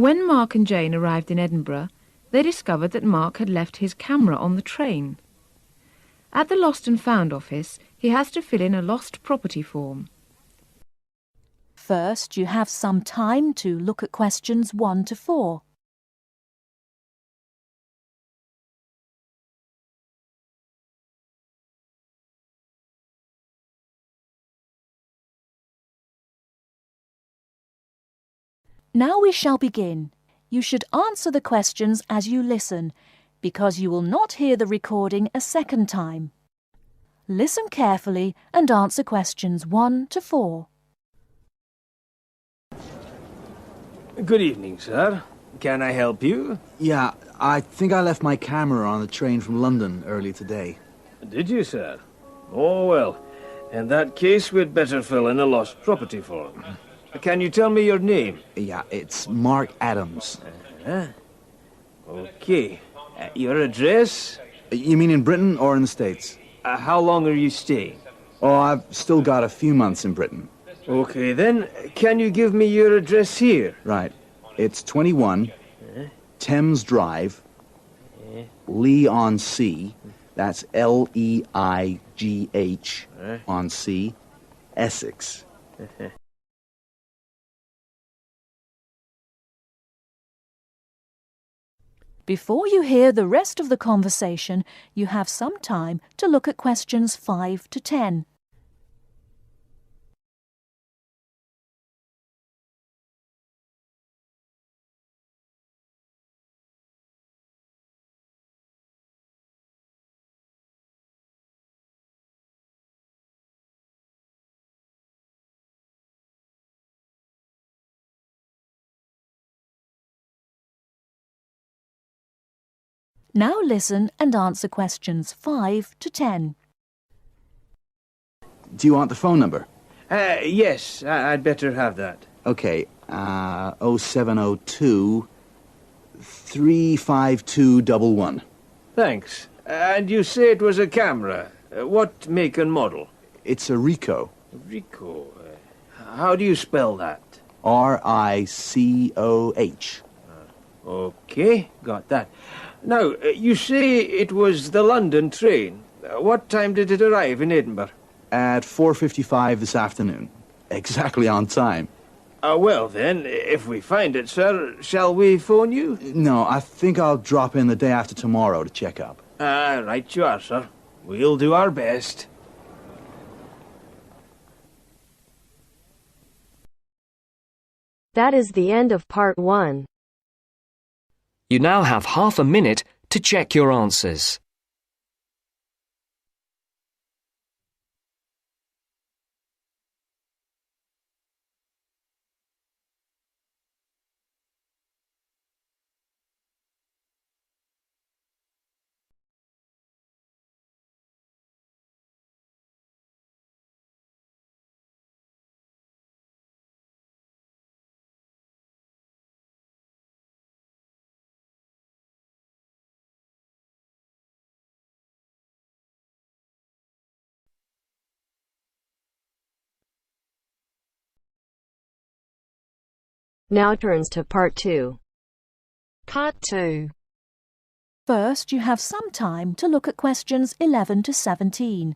When Mark and Jane arrived in Edinburgh, they discovered that Mark had left his camera on the train. At the Lost and Found office, he has to fill in a lost property form. First, you have some time to look at questions 1 to 4. Now we shall begin. You should answer the questions as you listen, because you will not hear the recording a second time. Listen carefully and answer questions 1 to 4. Good evening, sir. Can I help you? Yeah, I think I left my camera on the train from London early today. Did you, sir? Oh, well. In that case, we'd better fill in a lost property form. Can you tell me your name? Yeah, it's Mark Adams. Okay. Your address? You mean in Britain or in the States? How long are you staying? Oh, I've still got a few months in Britain. Okay, then. Can you give me your address here? Right. It's 21 Thames Drive, Leigh-on-Sea. That's Leigh on Sea, Essex. Before you hear the rest of the conversation, you have some time to look at questions 5 to 10. Now listen and answer questions 5 to 10. Do you want the phone number? Yes, I'd better have that. Okay, 0702 35211. Thanks. And you say it was a camera. What make and model? It's a Ricoh. Ricoh. How do you spell that? Ricoh. Okay, got that. Now, you say it was the London train. What time did it arrive in Edinburgh? At 4:55 this afternoon. Exactly on time. Well then, if we find it, sir, shall we phone you? No, I think I'll drop in the day after tomorrow to check up. Right you are, sir. We'll do our best. That is the end of part 1. You now have half a minute to check your answers. Now turns to part 2. Part 2. First, you have some time to look at questions 11 to 17.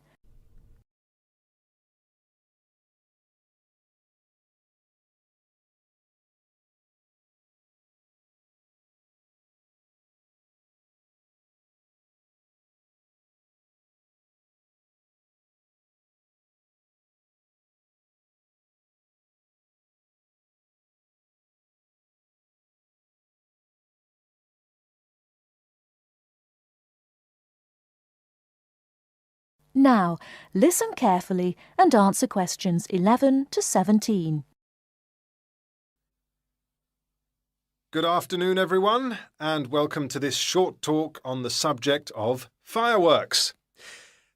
Now, listen carefully and answer questions 11 to 17. Good afternoon, everyone, and welcome to this short talk on the subject of fireworks.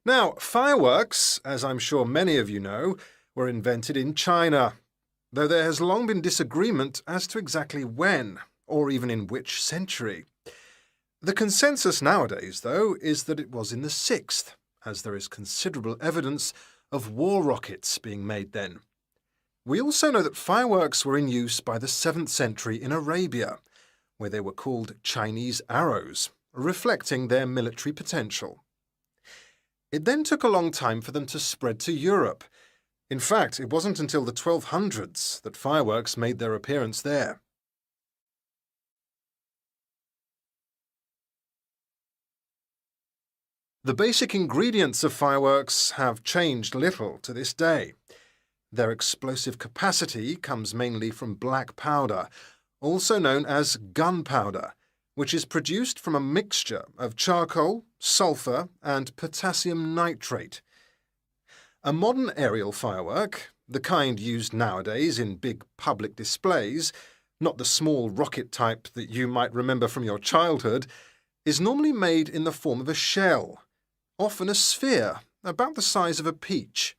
Now, fireworks, as I'm sure many of you know, were invented in China, though there has long been disagreement as to exactly when, or even in which century. The consensus nowadays, though, is that it was in the 6th, as there is considerable evidence of war rockets being made then. We also know that fireworks were in use by the 7th century in Arabia, where they were called Chinese arrows, reflecting their military potential. It then took a long time for them to spread to Europe. In fact, it wasn't until the 1200s that fireworks made their appearance there. The basic ingredients of fireworks have changed little to this day. Their explosive capacity comes mainly from black powder, also known as gunpowder, which is produced from a mixture of charcoal, sulfur, and potassium nitrate. A modern aerial firework, the kind used nowadays in big public displays, not the small rocket type that you might remember from your childhood, is normally made in the form of a shell, often a sphere about the size of a peach.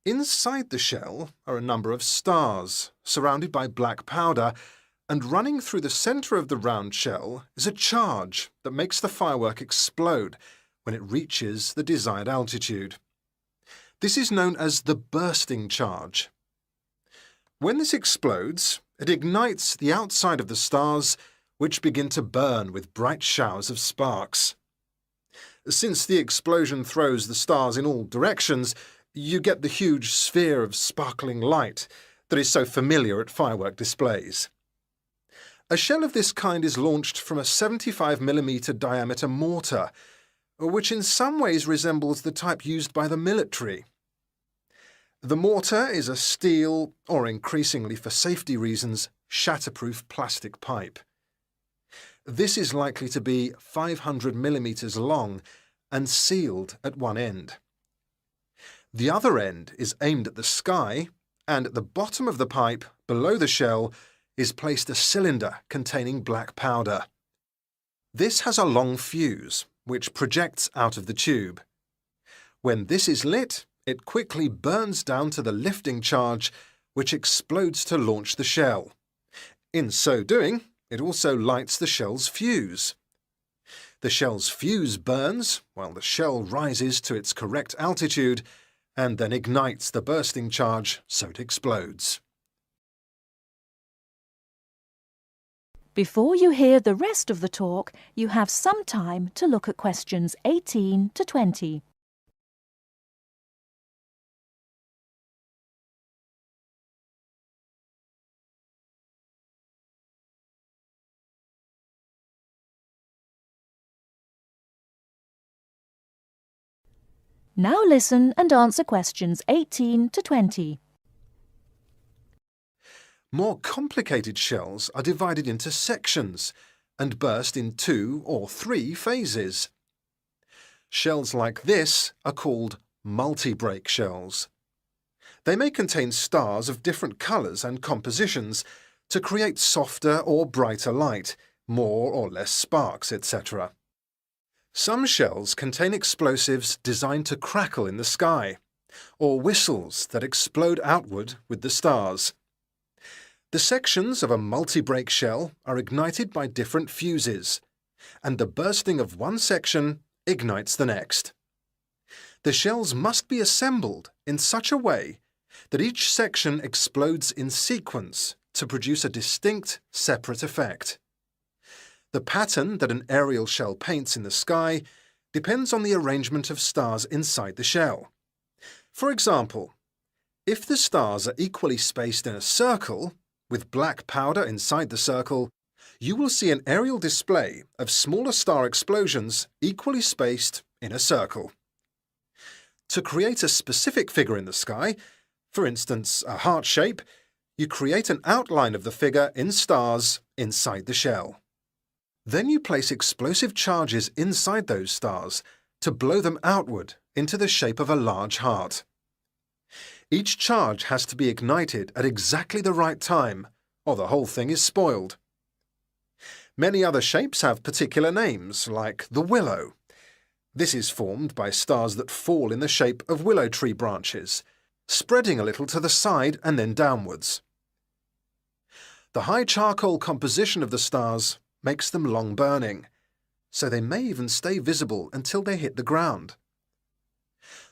Inside the shell are a number of stars, surrounded by black powder, and running through the centre of the round shell is a charge that makes the firework explode when it reaches the desired altitude. This is known as the bursting charge. When this explodes, it ignites the outside of the stars, which begin to burn with bright showers of sparks. Since the explosion throws the stars in all directions, you get the huge sphere of sparkling light that is so familiar at firework displays. A shell of this kind is launched from a 75mm diameter mortar, which in some ways resembles the type used by the military. The mortar is a steel, or increasingly for safety reasons, shatterproof plastic pipe. This is likely to be 500mm long and sealed at one end. The other end is aimed at the sky, and at the bottom of the pipe, below the shell, is placed a cylinder containing black powder. This has a long fuse, which projects out of the tube. When this is lit, it quickly burns down to the lifting charge, which explodes to launch the shell. In so doing, it also lights the shell's fuse. The shell's fuse burns while the shell rises to its correct altitude, and then ignites the bursting charge so it explodes. Before you hear the rest of the talk, you have some time to look at questions 18 to 20. Now listen and answer questions 18 to 20. More complicated shells are divided into sections and burst in 2 or 3 phases. Shells like this are called multi-break shells. They may contain stars of different colours and compositions to create softer or brighter light, more or less sparks, etc. Some shells contain explosives designed to crackle in the sky, or whistles that explode outward with the stars. The sections of a multi-break shell are ignited by different fuses, and the bursting of one section ignites the next. The shells must be assembled in such a way that each section explodes in sequence to produce a distinct, separate effect. The pattern that an aerial shell paints in the sky depends on the arrangement of stars inside the shell. For example, if the stars are equally spaced in a circle, with black powder inside the circle, you will see an aerial display of smaller star explosions equally spaced in a circle. To create a specific figure in the sky, for instance a heart shape, you create an outline of the figure in stars inside the shell. Then you place explosive charges inside those stars to blow them outward into the shape of a large heart. Each charge has to be ignited at exactly the right time, or the whole thing is spoiled. Many other shapes have particular names, like the willow. This is formed by stars that fall in the shape of willow tree branches, spreading a little to the side and then downwards. The high charcoal composition of the stars makes them long-burning, so they may even stay visible until they hit the ground.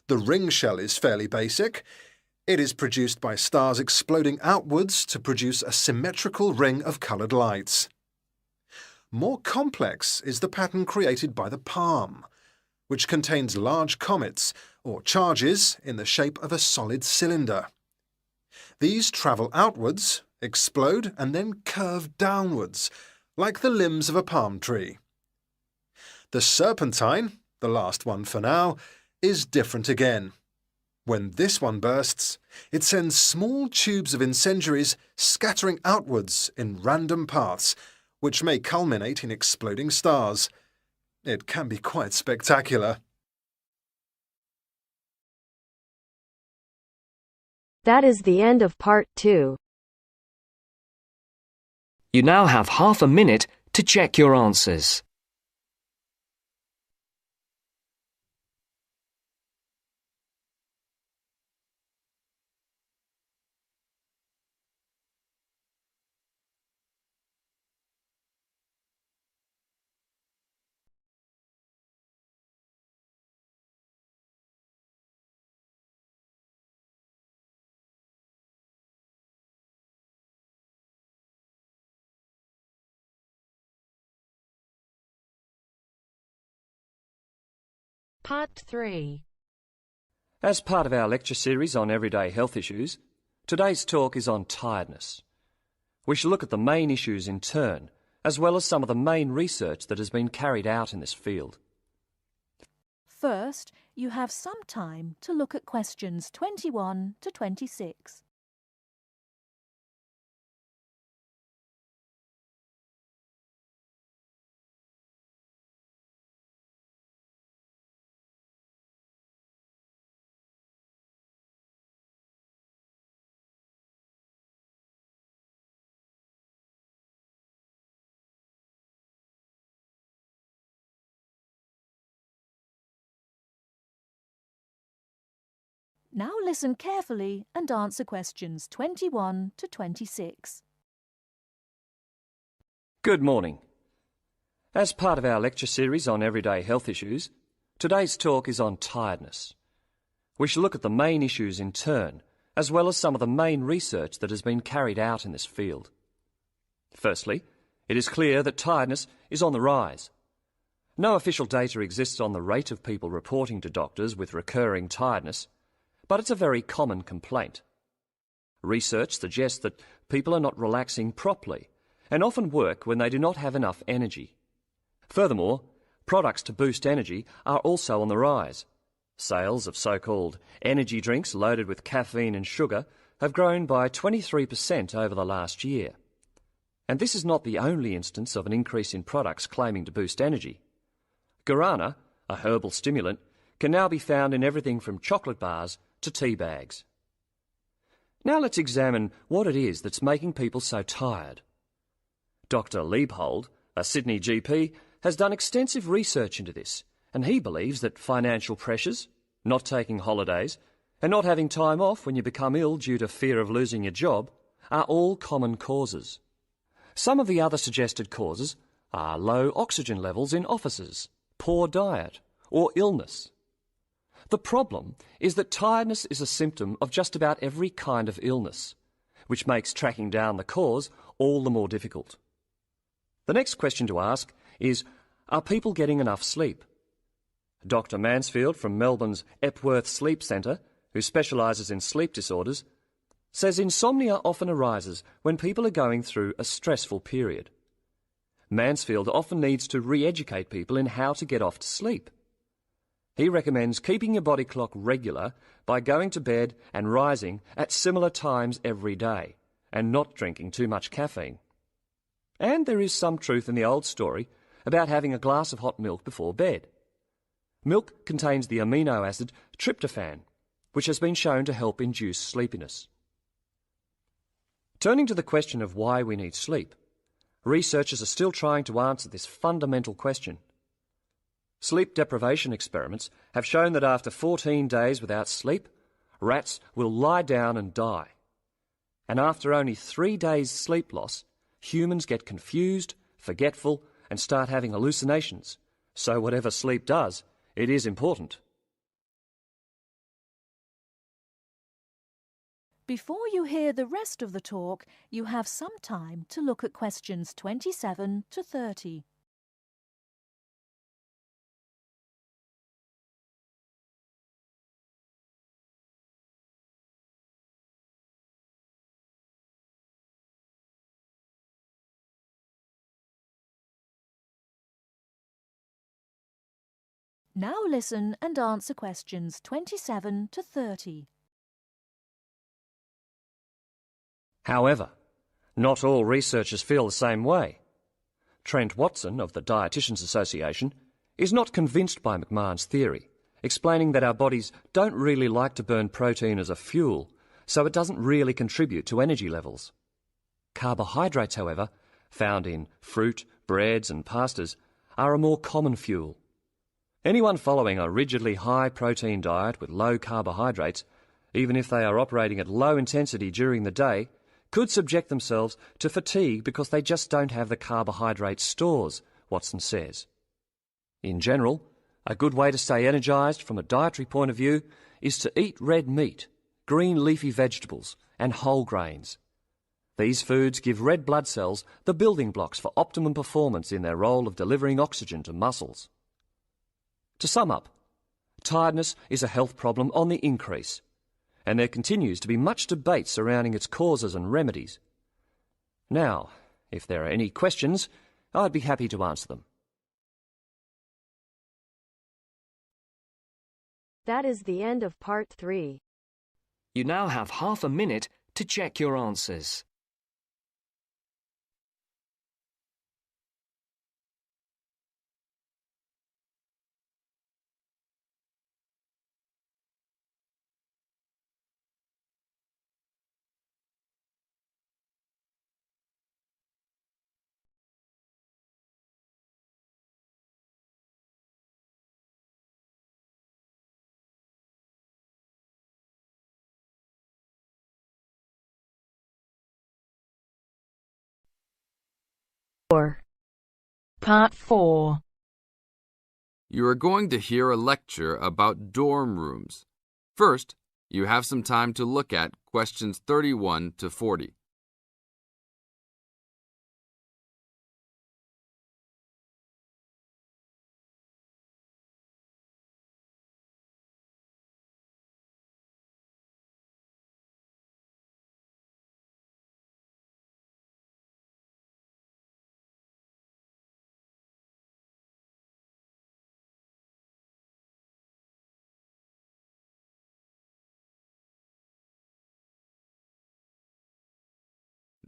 The ring shell is fairly basic. It is produced by stars exploding outwards to produce a symmetrical ring of coloured lights. More complex is the pattern created by the palm, which contains large comets or charges in the shape of a solid cylinder. These travel outwards, explode and then curve downwards, like the limbs of a palm tree. The serpentine, the last one for now, is different again. When this one bursts, it sends small tubes of incendiaries scattering outwards in random paths, which may culminate in exploding stars. It can be quite spectacular. That is the end of part 2. You now have half a minute to check your answers. Part 3. As part of our lecture series on everyday health issues, today's talk is on tiredness. We shall look at the main issues in turn, as well as some of the main research that has been carried out in this field. First, you have some time to look at questions 21 to 26. Now listen carefully and answer questions 21 to 26. Good morning. As part of our lecture series on everyday health issues, today's talk is on tiredness. We shall look at the main issues in turn, as well as some of the main research that has been carried out in this field. Firstly, it is clear that tiredness is on the rise. No official data exists on the rate of people reporting to doctors with recurring tiredness, but it's a very common complaint. Research suggests that people are not relaxing properly and often work when they do not have enough energy. Furthermore, products to boost energy are also on the rise. Sales of so-called energy drinks loaded with caffeine and sugar have grown by 23% over the last year. And this is not the only instance of an increase in products claiming to boost energy. Guarana, a herbal stimulant, can now be found in everything from chocolate bars to tea bags. Now let's examine what it is that's making people so tired. Dr. Liebhold, a Sydney GP, has done extensive research into this, and he believes that financial pressures, not taking holidays, and not having time off when you become ill due to fear of losing your job are all common causes. Some of the other suggested causes are low oxygen levels in offices, poor diet, or illness. The problem is that tiredness is a symptom of just about every kind of illness, which makes tracking down the cause all the more difficult. The next question to ask is, are people getting enough sleep? Dr. Mansfield from Melbourne's Epworth Sleep Centre, who specialises in sleep disorders, says insomnia often arises when people are going through a stressful period. Mansfield often needs to re-educate people in how to get off to sleep. He recommends keeping your body clock regular by going to bed and rising at similar times every day and not drinking too much caffeine. And there is some truth in the old story about having a glass of hot milk before bed. Milk contains the amino acid tryptophan, which has been shown to help induce sleepiness. Turning to the question of why we need sleep, researchers are still trying to answer this fundamental question. Sleep deprivation experiments have shown that after 14 days without sleep, rats will lie down and die. And after only 3 days sleep loss, humans get confused, forgetful, and start having hallucinations. So whatever sleep does, it is important. Before you hear the rest of the talk, you have some time to look at questions 27 to 30. Now listen and answer questions 27 to 30. However, not all researchers feel the same way. Trent Watson of the Dietitians Association is not convinced by McMahon's theory, explaining that our bodies don't really like to burn protein as a fuel, so it doesn't really contribute to energy levels. Carbohydrates, however, found in fruit, breads and pastas, are a more common fuel. Anyone following a rigidly high-protein diet with low carbohydrates, even if they are operating at low intensity during the day, could subject themselves to fatigue because they just don't have the carbohydrate stores, Watson says. In general, a good way to stay energised from a dietary point of view is to eat red meat, green leafy vegetables and whole grains. These foods give red blood cells the building blocks for optimum performance in their role of delivering oxygen to muscles. To sum up, tiredness is a health problem on the increase, and there continues to be much debate surrounding its causes and remedies. Now, if there are any questions, I'd be happy to answer them. That is the end of part 3. You now have half a minute to check your answers. Part 4. You are going to hear a lecture about dorm rooms. First, you have some time to look at questions 31 to 40.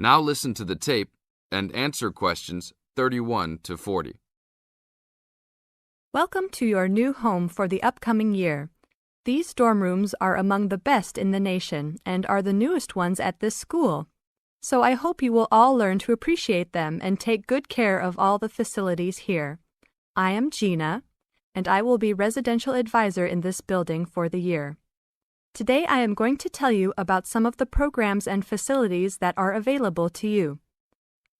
Now listen to the tape and answer questions 31 to 40. Welcome to your new home for the upcoming year. These dorm rooms are among the best in the nation and are the newest ones at this school. So I hope you will all learn to appreciate them and take good care of all the facilities here. I am Gina, and I will be residential advisor in this building for the year. Today I am going to tell you about some of the programs and facilities that are available to you.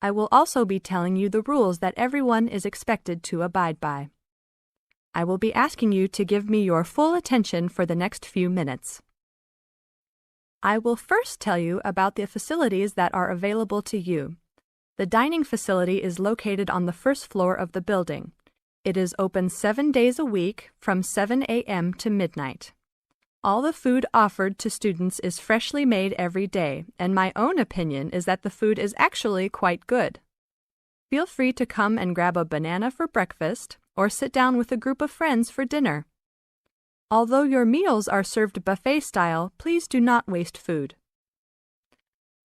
I will also be telling you the rules that everyone is expected to abide by. I will be asking you to give me your full attention for the next few minutes. I will first tell you about the facilities that are available to you. The dining facility is located on the first floor of the building. It is open 7 days a week from 7 a.m. to midnight. All the food offered to students is freshly made every day, and my own opinion is that the food is actually quite good. Feel free to come and grab a banana for breakfast or sit down with a group of friends for dinner. Although your meals are served buffet style, please do not waste food.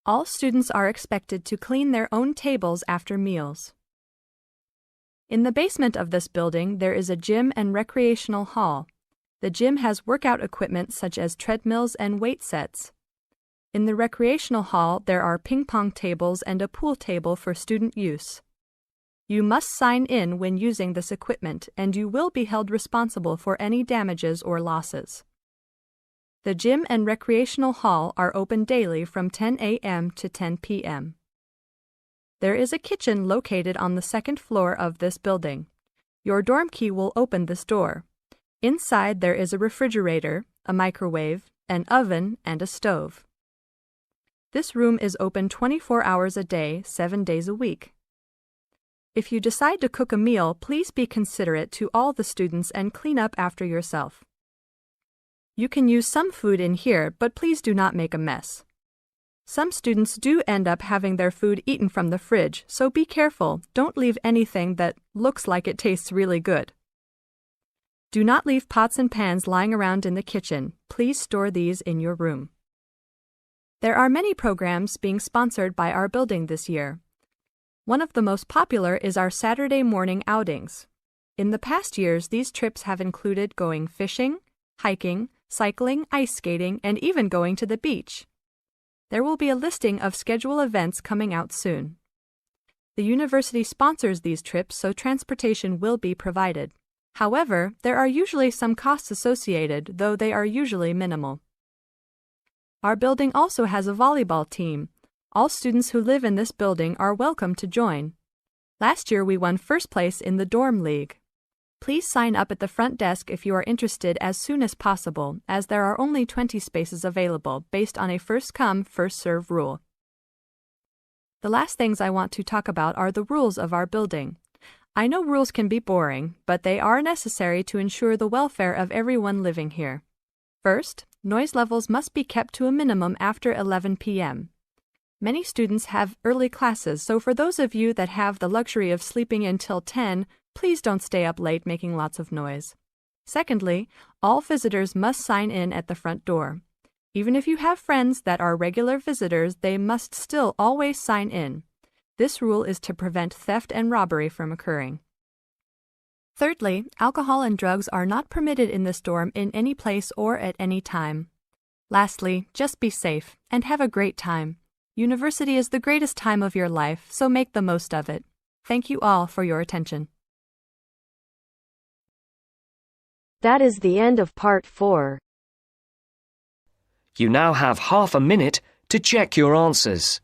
All students are expected to clean their own tables after meals. In the basement of this building, there is a gym and recreational hall. The gym has workout equipment such as treadmills and weight sets. In the recreational hall, there are ping-pong tables and a pool table for student use. You must sign in when using this equipment, and you will be held responsible for any damages or losses. The gym and recreational hall are open daily from 10 a.m. to 10 p.m. There is a kitchen located on the second floor of this building. Your dorm key will open this door. Inside there is a refrigerator, a microwave, an oven, and a stove. This room is open 24 hours a day, 7 days a week. If you decide to cook a meal, please be considerate to all the students and clean up after yourself. You can use some food in here, but please do not make a mess. Some students do end up having their food eaten from the fridge, so be careful. Don't leave anything that looks like it tastes really good. Do not leave pots and pans lying around in the kitchen. Please store these in your room. There are many programs being sponsored by our building this year. One of the most popular is our Saturday morning outings. In the past years, these trips have included going fishing, hiking, cycling, ice skating, and even going to the beach. There will be a listing of scheduled events coming out soon. The university sponsors these trips, so transportation will be provided. However, there are usually some costs associated, though they are usually minimal. Our building also has a volleyball team. All students who live in this building are welcome to join. Last year we won first place in the dorm league. Please sign up at the front desk if you are interested as soon as possible, as there are only 20 spaces available based on a first-come, first-served rule. The last things I want to talk about are the rules of our building. I know rules can be boring, but they are necessary to ensure the welfare of everyone living here. First, noise levels must be kept to a minimum after 11 p.m. Many students have early classes, so for those of you that have the luxury of sleeping until 10, please don't stay up late making lots of noise. Secondly, all visitors must sign in at the front door. Even if you have friends that are regular visitors, they must still always sign in. This rule is to prevent theft and robbery from occurring. Thirdly, alcohol and drugs are not permitted in this dorm in any place or at any time. Lastly, just be safe and have a great time. University is the greatest time of your life, so make the most of it. Thank you all for your attention. That is the end of part 4. You now have half a minute to check your answers.